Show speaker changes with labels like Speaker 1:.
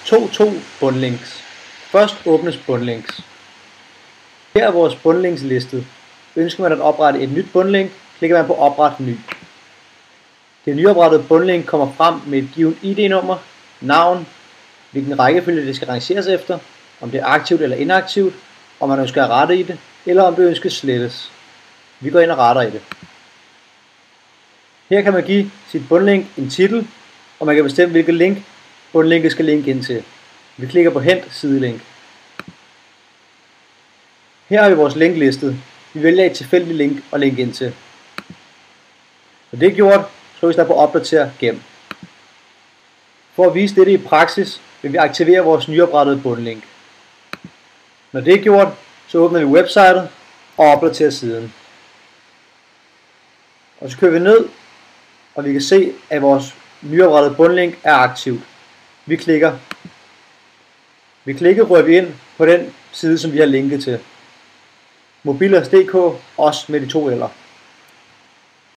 Speaker 1: 2 bundlinks. Først åbnes bundlinks. Her er vores bundlinks listet. Ønsker man at oprette et nyt bundlink, klikker man på opret ny. Det nyoprettede bundlink kommer frem med et givet ID-nummer, navn, hvilken rækkefølge det skal rangeres efter, om det er aktivt eller inaktivt, om man ønsker at rette i det, eller om det ønskes slettes. Vi går ind og retter i det. Her kan man give sit bundlink en titel, og man kan bestemme hvilket link bundlinket skal linke ind til. Vi klikker på hent sidelink. Her har vi vores link listet. Vi vælger et tilfældigt link og link ind til. Når det er gjort, trykkes der på opdater gem. For at vise dette i praksis, vil vi aktivere vores nyoprettede bundlink. Når det er gjort, så åbner vi websitet og opdaterer siden. Og så kører vi ned, og vi kan se, at vores nyoprettede bundlink er aktivt. Vi klikker, rører vi ind på den side, som vi har linket til. Mobilers.dk, også med de 2 L'er.